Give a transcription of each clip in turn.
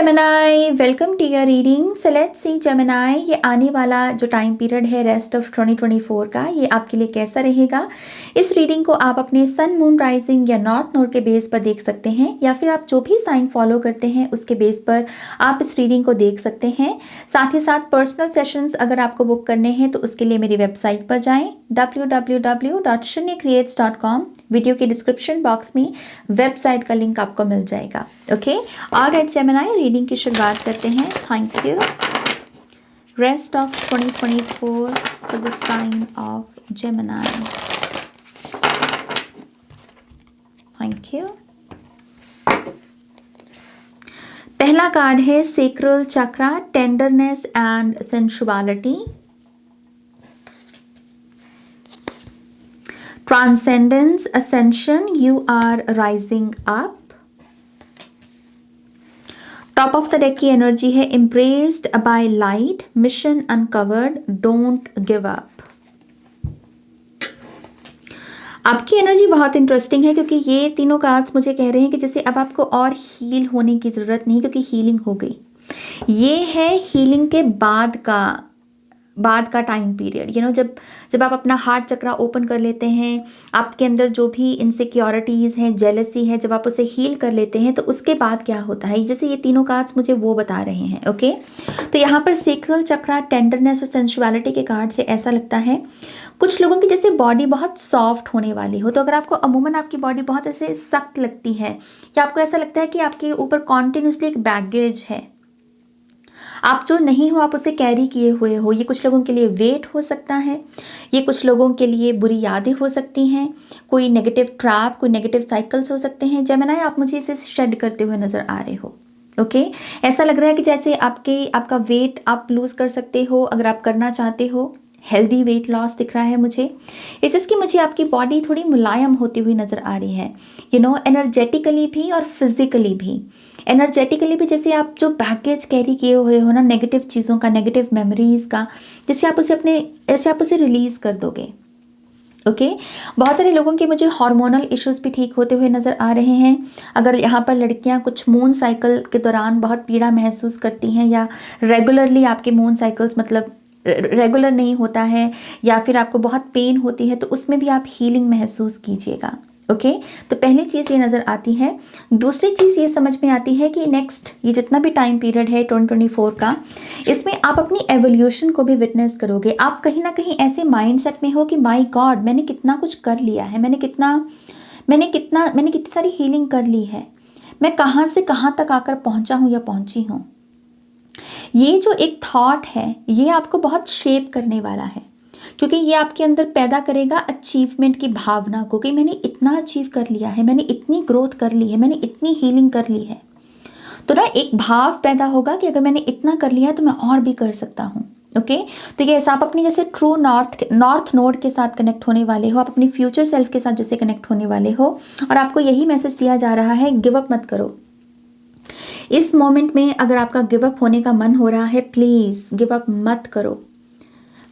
Gemini, welcome to your reading. So let's see Gemini, ये आने वाला जो टाइम पीरियड है रेस्ट ऑफ 2024 का, ये आपके लिए कैसा रहेगा। इस रीडिंग को आप अपने सन, मून, राइजिंग या नॉर्थ नोड के बेस पर देख सकते हैं, या फिर आप जो भी साइन फॉलो करते हैं उसके बेस पर आप इस रीडिंग को देख सकते हैं। साथ ही साथ पर्सनल सेशंस अगर आपको बुक करने हैं तो उसके लिए मेरी वेबसाइट पर जाएं www.shunyacreates.com। वीडियो के डिस्क्रिप्शन बॉक्स में वेबसाइट का लिंक आपको मिल जाएगा। ओके, ऑलराइट जेमिनी, रीडिंग की शुरुआत करते हैं। Thank you. Rest of 2024 for the sign of Gemini. Thank you. पहला कार्ड है sacral chakra, tenderness and sensuality. Transcendence, ascension, you are rising up. Top of the deck की energy है embraced by light, mission uncovered, don't give up. आपकी energy बहुत interesting है क्योंकि ये तीनों कार्ड्स मुझे कह रहे हैं कि जैसे अब आपको और हील होने की ज़रूरत नहीं, क्योंकि हीलिंग हो गई। ये है हीलिंग के बाद का टाइम पीरियड। जब जब आप अपना हार्ट चक्रा ओपन कर लेते हैं, आपके अंदर जो भी इनसिक्योरिटीज़ हैं, जेलसी है, जब आप उसे हील कर लेते हैं तो उसके बाद क्या होता है, जैसे ये तीनों कार्ड्स मुझे वो बता रहे हैं। ओके, तो यहाँ पर सेक्रल चक्रा, टेंडरनेस और सेंसुअलिटी के कार्ड से ऐसा लगता है कुछ लोगों की जैसे बॉडी बहुत सॉफ्ट होने वाली हो। तो अगर आपको अमूमन आपकी बॉडी बहुत ऐसे सख्त लगती है, या आपको ऐसा लगता है कि आपके ऊपर कॉन्टिन्यूसली एक बैगेज है, आप जो नहीं हो आप उसे कैरी किए हुए हो, ये कुछ लोगों के लिए वेट हो सकता है, ये कुछ लोगों के लिए बुरी यादें हो सकती हैं, कोई नेगेटिव ट्रैप, कोई नेगेटिव साइकिल्स हो सकते हैं। जेमिनी, आप मुझे इसे शेड करते हुए नज़र आ रहे हो। ओके, ऐसा लग रहा है कि जैसे आपका वेट आप लूज़ कर सकते हो अगर आप करना चाहते हो। हेल्दी वेट लॉस दिख रहा है मुझे। इस चीज़ की मुझे आपकी बॉडी थोड़ी मुलायम होती हुई नज़र आ रही है, एनर्जेटिकली भी और फिजिकली भी। एनर्जेटिकली भी जैसे आप जो बैगेज कैरी किए हुए हो ना, नेगेटिव चीज़ों का, नेगेटिव मेमोरीज़ का, जैसे आप उसे रिलीज़ कर दोगे। ओके, बहुत सारे लोगों के मुझे हार्मोनल इश्यूज़ भी ठीक होते हुए नज़र आ रहे हैं। अगर यहाँ पर लड़कियाँ कुछ मून साइकिल के दौरान बहुत पीड़ा महसूस करती हैं, या रेगुलरली आपके मून साइकिल्स मतलब रेगुलर नहीं होता है, या फिर आपको बहुत पेन होती है, तो उसमें भी आप हीलिंग महसूस कीजिएगा। ओके, तो पहली चीज़ ये नज़र आती है। दूसरी चीज़ ये समझ में आती है कि नेक्स्ट ये जितना भी टाइम पीरियड है 2024 का, इसमें आप अपनी एवोल्यूशन को भी विटनेस करोगे। आप कहीं ना कहीं ऐसे माइंडसेट में हो कि माय गॉड, मैंने कितना कुछ कर लिया है, मैंने कितनी सारी हीलिंग कर ली है, मैं कहाँ से कहाँ तक आकर पहुँचा हूँ या पहुँची हूँ। ये जो एक थॉट है ये आपको बहुत शेप करने वाला है, क्योंकि ये आपके अंदर पैदा करेगा अचीवमेंट की भावना को, कि मैंने इतना अचीव कर लिया है, मैंने इतनी ग्रोथ कर ली है, मैंने इतनी हीलिंग कर ली है। तो ना एक भाव पैदा होगा कि अगर मैंने इतना कर लिया है तो मैं और भी कर सकता हूँ। ओके, तो ये आप अपनी जैसे ट्रू नॉर्थ नोड के साथ कनेक्ट होने वाले हो, आप अपनी फ्यूचर सेल्फ के साथ जैसे कनेक्ट होने वाले हो, और आपको यही मैसेज दिया जा रहा है, गिव अप मत करो। इस मोमेंट में अगर आपका गिव अप होने का मन हो रहा है, प्लीज़ गिव अप मत करो।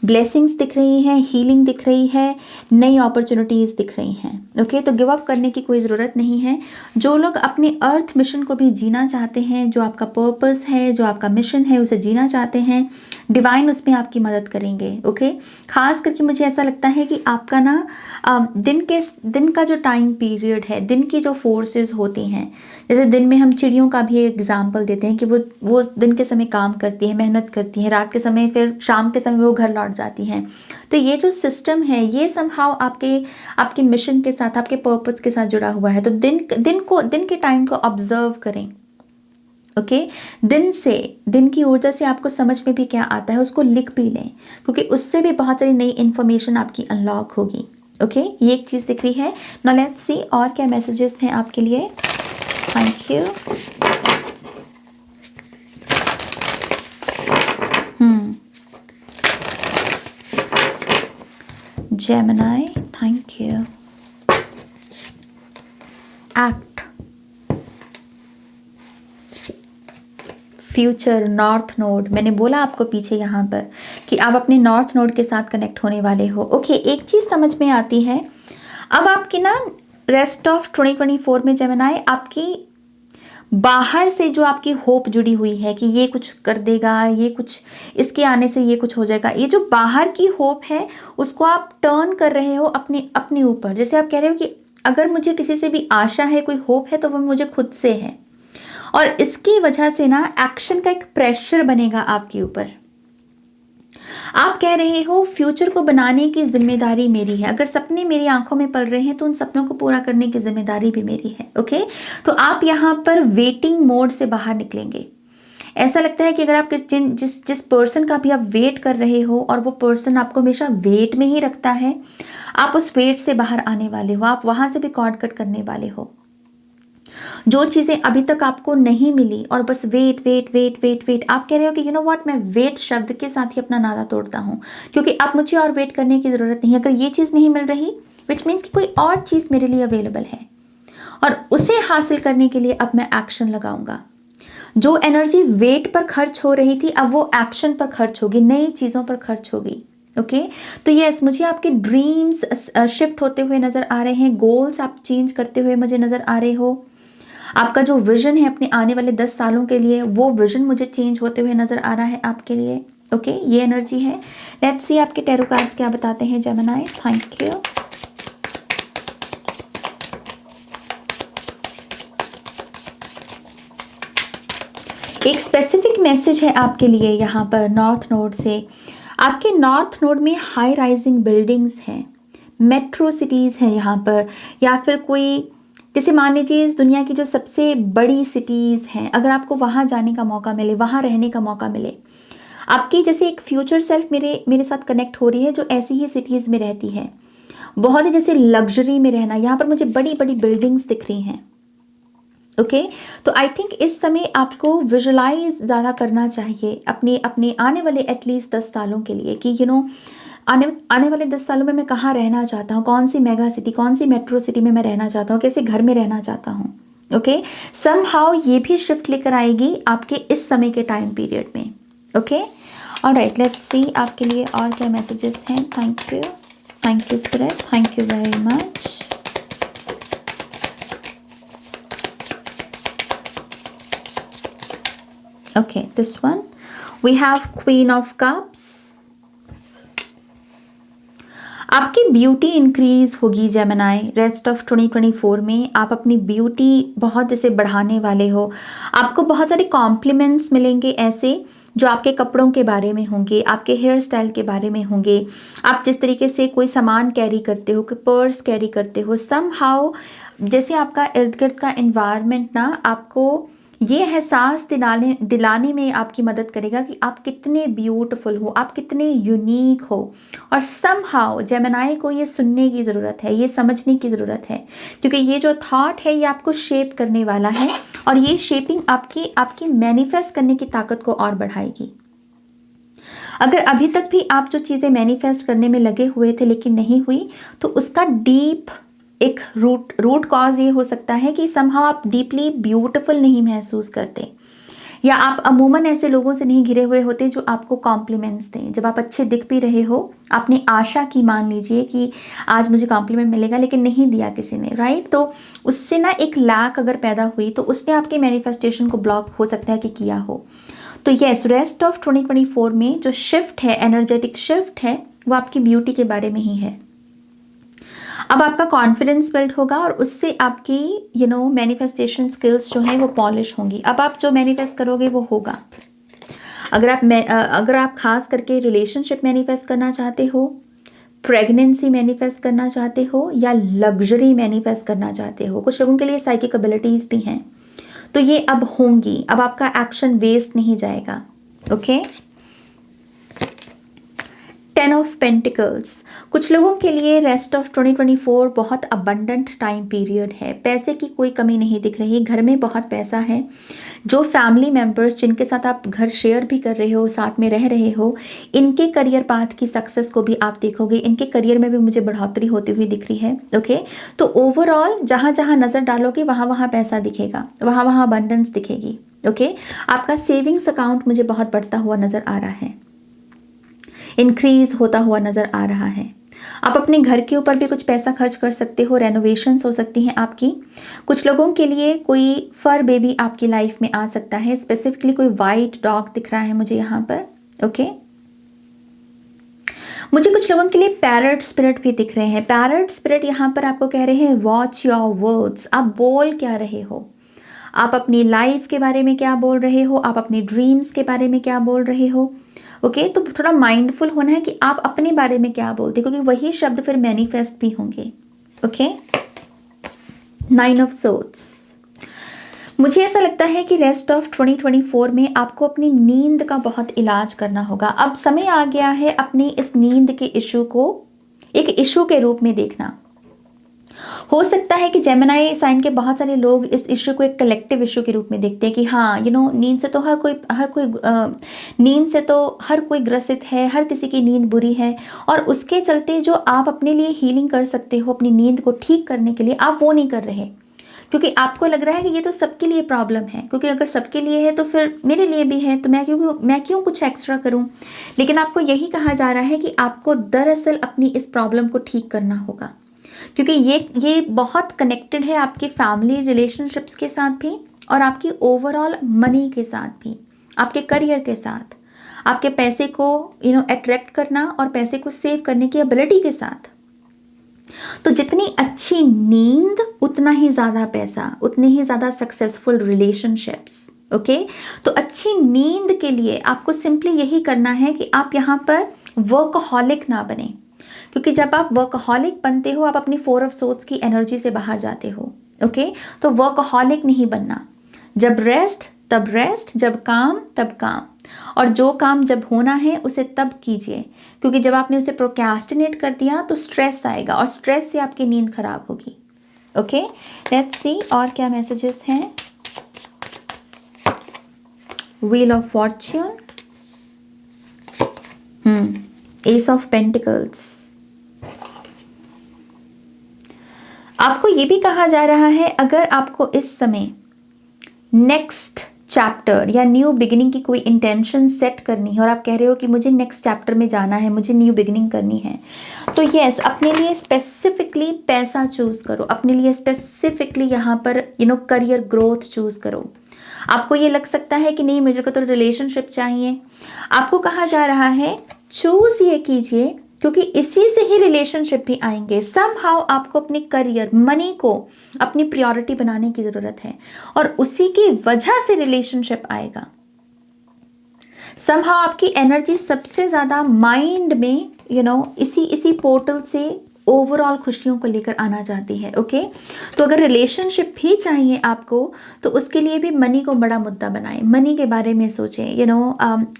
ब्लेसिंग्स दिख रही हैं, हीलिंग दिख रही है, नई अपॉर्चुनिटीज़ दिख रही हैं। ओके, तो गिव अप करने की कोई ज़रूरत नहीं है। जो लोग अपने अर्थ मिशन को भी जीना चाहते हैं, जो आपका पर्पस है, जो आपका मिशन है, उसे जीना चाहते हैं, डिवाइन उसमें आपकी मदद करेंगे। ओके, खास करके मुझे ऐसा लगता है कि आपका ना दिन का जो टाइम पीरियड है, दिन की जो फोर्सेस होती हैं, जैसे दिन में हम चिड़ियों का भी एक एग्जाम्पल देते हैं कि वो दिन के समय काम करती है, मेहनत करती है, रात के समय फिर शाम के समय वो घर लौट जाती हैं। तो ये जो सिस्टम है ये समहाउ आपके मिशन के साथ, आपके पर्पस के साथ जुड़ा हुआ है। तो दिन के टाइम को ऑब्जर्व करें। ओके, दिन की ऊर्जा से आपको समझ में भी क्या आता है उसको लिख भी लें, क्योंकि उससे भी बहुत सारी नई इन्फॉर्मेशन आपकी अनलॉक होगी। ओके, ये एक चीज़ दिख रही है। नाउ लेट्स सी और क्या मैसेजेस हैं आपके लिए। Thank you. Gemini, thank you. Act, future, north node. मैंने बोला आपको पीछे यहाँ पर कि आप अपने नॉर्थ नोड के साथ कनेक्ट होने वाले हो। ओके, एक चीज़ समझ में आती है, अब आपकी ना रेस्ट ऑफ 2024 में जेमिनी आपकी बाहर से जो आपकी होप जुड़ी हुई है कि ये कुछ कर देगा, ये कुछ, इसके आने से ये कुछ हो जाएगा, ये जो बाहर की होप है उसको आप टर्न कर रहे हो अपने अपने ऊपर। जैसे आप कह रहे हो कि अगर मुझे किसी से भी आशा है, कोई होप है, तो वो मुझे खुद से है। और इसकी वजह से ना एक्शन का एक प्रेशर बनेगा आपके ऊपर। आप कह रहे हो फ्यूचर को बनाने की जिम्मेदारी मेरी है। अगर सपने मेरी आंखों में पल रहे हैं तो उन सपनों को पूरा करने की जिम्मेदारी भी मेरी है। ओके, तो आप यहाँ पर वेटिंग मोड से बाहर निकलेंगे। ऐसा लगता है कि अगर आप जिस पर्सन का भी आप वेट कर रहे हो और वो पर्सन आपको हमेशा वेट में ही रखता है, आप उस वेट से बाहर आने वाले हो। आप वहां से भी कॉर्ड कट करने वाले हो। जो चीजें अभी तक आपको नहीं मिली और बस wait wait wait wait wait, आप कह रहे हो कि यू नो व्हाट, मैं वेट शब्द के साथ ही अपना नारा तोड़ता हूँ, क्योंकि अब मुझे और वेट करने की जरूरत नहीं है। अगर ये चीज नहीं मिल रही, विच मीन्स कि कोई और चीज मेरे लिए अवेलेबल है और उसे हासिल करने के लिए अब मैं एक्शन लगाऊंगा। जो एनर्जी वेट पर खर्च हो रही थी, अब वो एक्शन पर खर्च होगी, नई चीजों पर खर्च होगी। ओके, तो यस, मुझे आपके ड्रीम्स शिफ्ट होते हुए नजर आ रहे हैं, गोल्स आप चेंज करते हुए मुझे नजर आ रहे हो। आपका जो विजन है अपने आने वाले 10 सालों के लिए, वो विजन मुझे चेंज होते हुए नजर आ रहा है आपके लिए। ओके, ये एनर्जी है। लेट्स सी आपके टैरो कार्ड्स क्या बताते हैं जेमिनी। Thank you. एक स्पेसिफिक मैसेज है आपके लिए यहाँ पर नॉर्थ नोड से। आपके नॉर्थ नोड में हाई राइजिंग बिल्डिंग्स हैं, मेट्रो सिटीज़ हैं यहाँ पर, या फिर कोई, जैसे मान लीजिए इस दुनिया की जो सबसे बड़ी सिटीज़ हैं, अगर आपको वहाँ जाने का मौका मिले, वहाँ रहने का मौका मिले, आपकी जैसे एक फ्यूचर सेल्फ मेरे साथ कनेक्ट हो रही है जो ऐसी ही सिटीज़ में रहती है, बहुत ही जैसे लग्जरी में रहना। यहाँ पर मुझे बड़ी बड़ी बिल्डिंग्स दिख रही हैं। ओके, तो आई थिंक इस समय आपको विजुलाइज ज़्यादा करना चाहिए अपने अपने आने वाले एटलीस्ट 10 सालों के लिए कि आने वाले 10 सालों में मैं कहाँ रहना चाहता हूँ, कौन सी मेगा सिटी, कौन सी मेट्रो सिटी में मैं रहना चाहता हूँ, कैसे घर में रहना चाहता हूँ। ओके, समहाउ ये भी शिफ्ट लेकर आएगी आपके इस समय के टाइम पीरियड में। ओके, ऑलराइट, लेट्स सी आपके लिए और क्या मैसेजेस हैं। Thank you spirit, thank you very much. Okay, this one we have Queen of Cups. आपकी ब्यूटी इंक्रीज होगी जेमिनी। रेस्ट ऑफ 2024 में आप अपनी ब्यूटी बहुत जैसे बढ़ाने वाले हो। आपको बहुत सारे कॉम्प्लीमेंट्स मिलेंगे ऐसे जो आपके कपड़ों के बारे में होंगे, आपके हेयर स्टाइल के बारे में होंगे, आप जिस तरीके से कोई सामान कैरी करते हो, कोई पर्स कैरी करते हो, समहाउ जैसे आपका इर्द गिर्द का एनवायरनमेंट ना आपको ये एहसास दिलाने में आपकी मदद करेगा कि आप कितने ब्यूटीफुल हो, आप कितने यूनिक हो। और समहाउ जेमिनी को ये सुनने की ज़रूरत है, ये समझने की ज़रूरत है, क्योंकि ये जो थॉट है ये आपको शेप करने वाला है और ये शेपिंग आपकी मैनिफेस्ट करने की ताकत को और बढ़ाएगी। अगर अभी तक भी आप जो चीज़ें मैनिफेस्ट करने में लगे हुए थे लेकिन नहीं हुई, तो उसका डीप एक रूट कॉज ये हो सकता है कि समहाउ आप डीपली ब्यूटीफुल नहीं महसूस करते, या आप अमूमन ऐसे लोगों से नहीं घिरे हुए होते जो आपको कॉम्प्लीमेंट्स दें। जब आप अच्छे दिख भी रहे हो, आपने आशा की, मान लीजिए कि आज मुझे कॉम्प्लीमेंट मिलेगा, लेकिन नहीं दिया किसी ने, राइट, तो उससे ना एक लैक अगर पैदा हुई तो उसने आपके मैनिफेस्टेशन को ब्लॉक हो सकता है कि किया हो। तो यस, रेस्ट ऑफ 2024 में जो शिफ्ट है, एनर्जेटिक शिफ्ट है, वो आपकी ब्यूटी के बारे में ही है। अब आपका कॉन्फिडेंस बिल्ड होगा और उससे आपकी मैनिफेस्टेशन स्किल्स जो हैं वो पॉलिश होंगी। अब आप जो मैनिफेस्ट करोगे वो होगा। अगर आप खास करके रिलेशनशिप मैनिफेस्ट करना चाहते हो, प्रेगनेंसी मैनिफेस्ट करना चाहते हो, या लग्जरी मैनिफेस्ट करना चाहते हो, कुछ लोगों के लिए साइकिक एबिलिटीज भी हैं, तो ये अब होंगी। अब आपका एक्शन वेस्ट नहीं जाएगा। ओके, 10 ऑफ पेंटिकल्स, कुछ लोगों के लिए रेस्ट ऑफ 2024 बहुत अबंडेंट टाइम पीरियड है। पैसे की कोई कमी नहीं दिख रही, घर में बहुत पैसा है। जो फैमिली मेंबर्स जिनके साथ आप घर शेयर भी कर रहे हो, साथ में रह रहे हो, इनके करियर पाथ की सक्सेस को भी आप देखोगे। इनके करियर में भी मुझे बढ़ोतरी होती हुई दिख रही है। ओके, तो ओवरऑल जहाँ जहाँ नज़र डालोगे वहाँ वहाँ पैसा दिखेगा, वहाँ वहाँ अबंडेंस दिखेगी। ओके, आपका सेविंग्स अकाउंट मुझे बहुत बढ़ता हुआ नज़र आ रहा है, इंक्रीज होता हुआ नज़र आ रहा है। आप अपने घर के ऊपर भी कुछ पैसा खर्च कर सकते हो, रेनोवेशंस हो सकती हैं आपकी। कुछ लोगों के लिए कोई फर बेबी आपकी लाइफ में आ सकता है, स्पेसिफिकली कोई वाइट डॉग दिख रहा है मुझे यहाँ पर। ओके, मुझे कुछ लोगों के लिए पैरट स्पिरिट भी दिख रहे हैं। पैरट स्पिरिट यहाँ पर आपको कह रहे हैं वॉच योर वर्ड्स, आप बोल क्या रहे हो, आप अपनी लाइफ के बारे में क्या बोल रहे हो, आप अपने ड्रीम्स के बारे में क्या बोल रहे हो। ओके, तो थोड़ा माइंडफुल होना है कि आप अपने बारे में क्या बोलते हो, क्योंकि वही शब्द फिर मैनिफेस्ट भी होंगे। Okay, 9 of swords. मुझे ऐसा लगता है कि रेस्ट ऑफ 2024 में आपको अपनी नींद का बहुत इलाज करना होगा। अब समय आ गया है अपनी इस नींद के इशू को एक इशू के रूप में देखना। हो सकता है कि जेमिनी साइन के बहुत सारे लोग इस इशू को एक कलेक्टिव इशू के रूप में देखते हैं कि हाँ नींद से तो हर कोई ग्रसित है, हर किसी की नींद बुरी है, और उसके चलते जो आप अपने लिए हीलिंग कर सकते हो अपनी नींद को ठीक करने के लिए, आप वो नहीं कर रहे, क्योंकि आपको लग रहा है कि ये तो सबके लिए प्रॉब्लम है, क्योंकि अगर सबके लिए है तो फिर मेरे लिए भी है, तो मैं क्यों कुछ एक्स्ट्रा करूं। लेकिन आपको यही कहा जा रहा है कि आपको दरअसल अपनी इस प्रॉब्लम को ठीक करना होगा, क्योंकि ये बहुत कनेक्टेड है आपकी फैमिली रिलेशनशिप्स के साथ भी, और आपकी ओवरऑल मनी के साथ भी, आपके करियर के साथ, आपके पैसे को अट्रैक्ट करना और पैसे को सेव करने की एबिलिटी के साथ। तो जितनी अच्छी नींद उतना ही ज़्यादा पैसा, उतने ही ज़्यादा सक्सेसफुल रिलेशनशिप्स। ओके, तो अच्छी नींद के लिए आपको सिंपली यही करना है कि आप यहाँ पर वर्कहॉलिक ना बने, क्योंकि जब आप वर्कहॉलिक बनते हो आप अपनी 4 ऑफ सोर्ड्स की एनर्जी से बाहर जाते हो। ओके, तो वर्कहॉलिक नहीं बनना। जब रेस्ट तब रेस्ट, जब काम तब काम, और जो काम जब होना है उसे तब कीजिए, क्योंकि जब आपने उसे प्रोक्रेस्टिनेट कर दिया तो स्ट्रेस आएगा, और स्ट्रेस से आपकी नींद खराब होगी। ओके, लेट्स सी और क्या मैसेजेस हैं। Wheel of Fortune, S of pentacles. आपको ये भी कहा जा रहा है अगर आपको इस समय नेक्स्ट चैप्टर या न्यू बिगिनिंग की कोई इंटेंशन सेट करनी है और आप कह रहे हो कि मुझे नेक्स्ट चैप्टर में जाना है, मुझे न्यू बिगिनिंग करनी है, तो यस, अपने लिए स्पेसिफिकली पैसा चूज करो, अपने लिए स्पेसिफिकली यहाँ पर करियर ग्रोथ चूज करो। आपको ये लग सकता है कि नहीं मुझे को तो रिलेशनशिप चाहिए, आपको कहा जा रहा है चूज ये कीजिए, क्योंकि इसी से ही रिलेशनशिप भी आएंगे। समहाउ आपको अपने करियर, मनी को अपनी प्रायोरिटी बनाने की जरूरत है, और उसी की वजह से रिलेशनशिप आएगा। समहाउ आपकी एनर्जी सबसे ज्यादा माइंड में इसी पोर्टल से ओवरऑल खुशियों को लेकर आना चाहती है। ओके, तो अगर रिलेशनशिप भी चाहिए आपको तो उसके लिए भी मनी को बड़ा मुद्दा बनाएं, मनी के बारे में सोचें,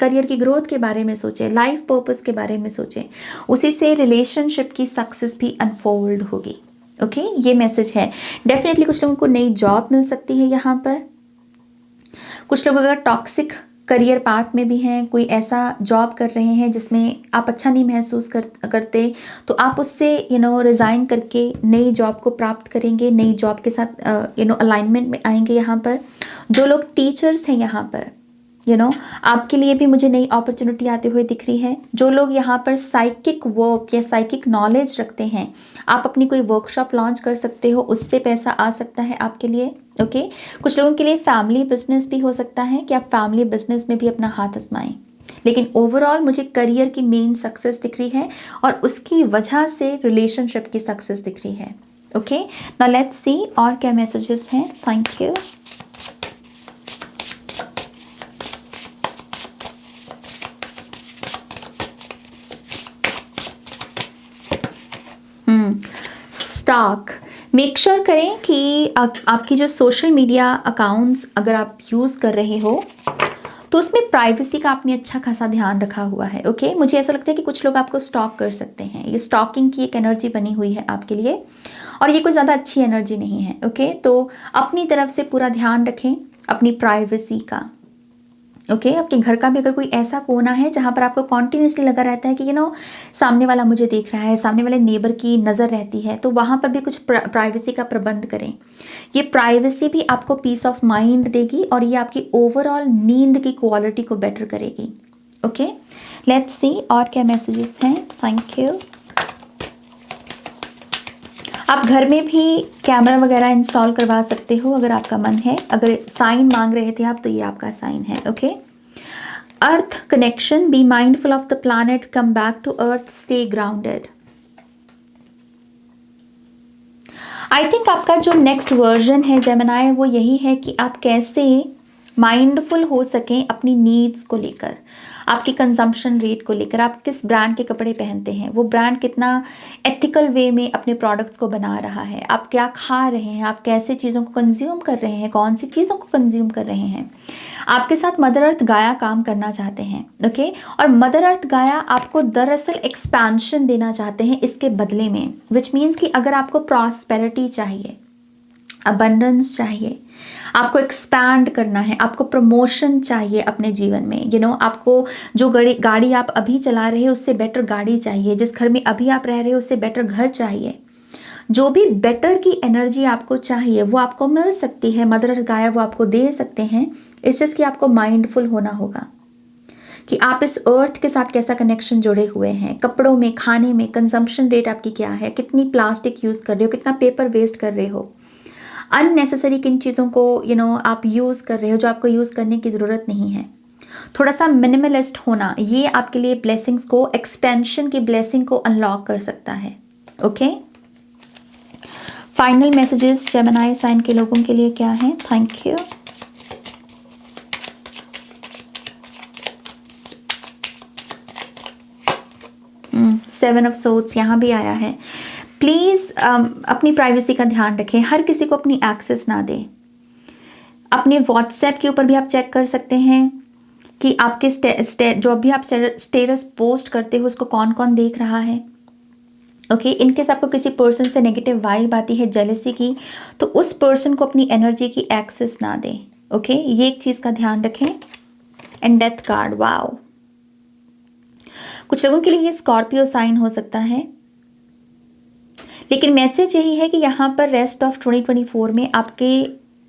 करियर की ग्रोथ के बारे में सोचें, लाइफ पर्पस के बारे में सोचें, उसी से रिलेशनशिप की सक्सेस भी अनफोल्ड होगी। ओके, ये मैसेज है। डेफिनेटली कुछ लोगों को नई जॉब मिल सकती है यहाँ पर। कुछ लोग अगर टॉक्सिक करियर पाथ में भी हैं, कोई ऐसा जॉब कर रहे हैं जिसमें आप अच्छा नहीं महसूस करते, तो आप उससे रिज़ाइन करके नई जॉब को प्राप्त करेंगे, नई जॉब के साथ अलाइनमेंट में आएंगे। यहाँ पर जो लोग टीचर्स हैं यहाँ पर आपके लिए भी मुझे नई अपॉर्चुनिटी आते हुए दिख रही है। जो लोग यहाँ पर साइकिक वर्क या साइकिक नॉलेज रखते हैं, आप अपनी कोई वर्कशॉप लॉन्च कर सकते हो, उससे पैसा आ सकता है आपके लिए। ओके, कुछ लोगों के लिए फैमिली बिजनेस भी हो सकता है कि आप फैमिली बिजनेस में भी अपना हाथ आजमाएं, लेकिन ओवरऑल मुझे करियर की मेन सक्सेस दिख रही है और उसकी वजह से रिलेशनशिप की सक्सेस दिख रही है। ओके, नाउ लेट्स सी और क्या मैसेजेस हैं। Thank you. Stock, make sure करें कि आपकी जो सोशल मीडिया अकाउंट्स अगर आप यूज़ कर रहे हो तो उसमें प्राइवेसी का आपने अच्छा खासा ध्यान रखा हुआ है। ओके, मुझे ऐसा लगता है कि कुछ लोग आपको स्टॉक कर सकते हैं, ये स्टॉकिंग की एक एनर्जी बनी हुई है आपके लिए, और ये कोई ज़्यादा अच्छी एनर्जी नहीं है। ओके, तो अपनी तरफ से पूरा ध्यान रखें अपनी प्राइवेसी का। ओके, आपके घर का भी अगर कोई ऐसा कोना है जहाँ पर आपको कॉन्टिन्यूसली लगा रहता है कि सामने वाला मुझे देख रहा है, सामने वाले नेबर की नज़र रहती है, तो वहाँ पर भी कुछ प्राइवेसी का प्रबंध करें। ये प्राइवेसी भी आपको पीस ऑफ माइंड देगी और ये आपकी ओवरऑल नींद की क्वालिटी को बेटर करेगी। ओके, लेट्स सी और क्या मैसेजेस हैं। Thank you. आप घर में भी कैमरा वगैरह इंस्टॉल करवा सकते हो अगर आपका मन है। अगर साइन मांग रहे थे आप तो ये आपका साइन है। Okay, earth connection, be mindful of the planet, come back to earth, stay grounded. I think आपका जो नेक्स्ट वर्जन है जेमिनी वो यही है कि आप कैसे माइंडफुल हो सकें अपनी नीड्स को लेकर, आपकी कंजम्पशन रेट को लेकर, आप किस ब्रांड के कपड़े पहनते हैं, वो ब्रांड कितना एथिकल वे में अपने प्रोडक्ट्स को बना रहा है, आप क्या खा रहे हैं, आप कैसे चीज़ों को कंज्यूम कर रहे हैं, कौन सी चीज़ों को कंज्यूम कर रहे हैं। आपके साथ मदर अर्थ गाया काम करना चाहते हैं। ओके, और मदर अर्थ गाया आपको दरअसल एक्सपेंशन देना चाहते हैं इसके बदले में, विच मीन्स कि अगर आपको प्रॉस्पेरिटी चाहिए, अबंडेंस चाहिए, आपको एक्सपैंड करना है, आपको प्रमोशन चाहिए अपने जीवन में, आपको जो गाड़ी आप अभी चला रहे हैं उससे बेटर गाड़ी चाहिए, जिस घर में अभी आप रह रहे हो उससे बेटर घर चाहिए, जो भी बेटर की एनर्जी आपको चाहिए वो आपको मिल सकती है। मदर अर्थ गाया वो आपको दे सकते हैं। इट्स जस्ट कि आपको माइंडफुल होना होगा कि आप इस अर्थ के साथ कैसा कनेक्शन जुड़े हुए हैं। कपड़ों में, खाने में, कंजम्पशन रेट आपकी क्या है, कितनी प्लास्टिक यूज़ कर रहे हो, कितना पेपर वेस्ट कर रहे हो, अननेसेसरी किन चीज़ों को आप यूज़ कर रहे हो जो आपको यूज़ करने की ज़रूरत नहीं है। थोड़ा सा मिनिमलिस्ट होना ये आपके लिए ब्लेसिंग्स को, एक्सपेंशन की ब्लेसिंग को अनलॉक कर सकता है। Okay, final messages Gemini sign के लोगों के लिए क्या है? Thank you. Seven of swords यहाँ भी आया है। प्लीज़ अपनी प्राइवेसी का ध्यान रखें, हर किसी को अपनी एक्सेस ना दें। अपने व्हाट्सएप के ऊपर भी आप चेक कर सकते हैं कि आपके जो भी आप स्टेटस पोस्ट करते हो उसको कौन कौन देख रहा है। ओके, इनकेस आपको किसी पर्सन से नेगेटिव वाइब आती है जेलसी की, तो उस पर्सन को अपनी एनर्जी की एक्सेस ना दें। ओके, ये एक चीज़ का ध्यान रखें। एंड डेथ कार्ड, वाओ, कुछ लोगों के लिए ये स्कॉर्पियो साइन हो सकता है, लेकिन मैसेज यही है कि यहाँ पर रेस्ट ऑफ 2024 में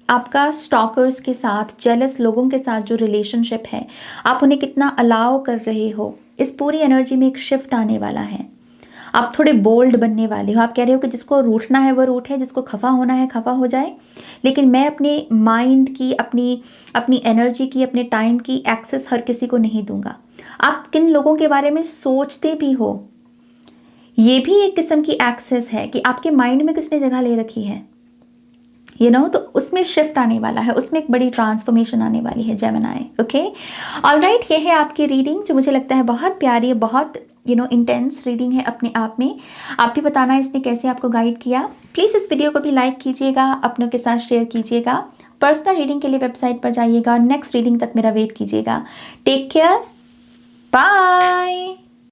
आपका स्टॉकर्स के साथ, जेलस लोगों के साथ जो रिलेशनशिप है, आप उन्हें कितना अलाउ कर रहे हो, इस पूरी एनर्जी में एक शिफ्ट आने वाला है। आप थोड़े बोल्ड बनने वाले हो। आप कह रहे हो कि जिसको रूठना है वो रूठे, जिसको खफा होना है खफा हो जाए, लेकिन मैं अपने माइंड की, अपनी एनर्जी की, अपने टाइम की एक्सेस हर किसी को नहीं दूंगा। आप किन लोगों के बारे में सोचते भी हो, ये भी एक किस्म की एक्सेस है कि आपके माइंड में किसने जगह ले रखी है, तो उसमें शिफ्ट आने वाला है, उसमें एक बड़ी ट्रांसफॉर्मेशन आने वाली है जेमिनी। ओके, ऑलराइट, ये है आपकी रीडिंग जो मुझे लगता है बहुत प्यारी है, बहुत इंटेंस रीडिंग है अपने आप में। आप भी बताना इसने कैसे आपको गाइड किया। प्लीज़ इस वीडियो को भी लाइक कीजिएगा, अपनों के साथ शेयर कीजिएगा। पर्सनल रीडिंग के लिए वेबसाइट पर जाइएगा। नेक्स्ट रीडिंग तक मेरा वेट कीजिएगा। Take care, bye.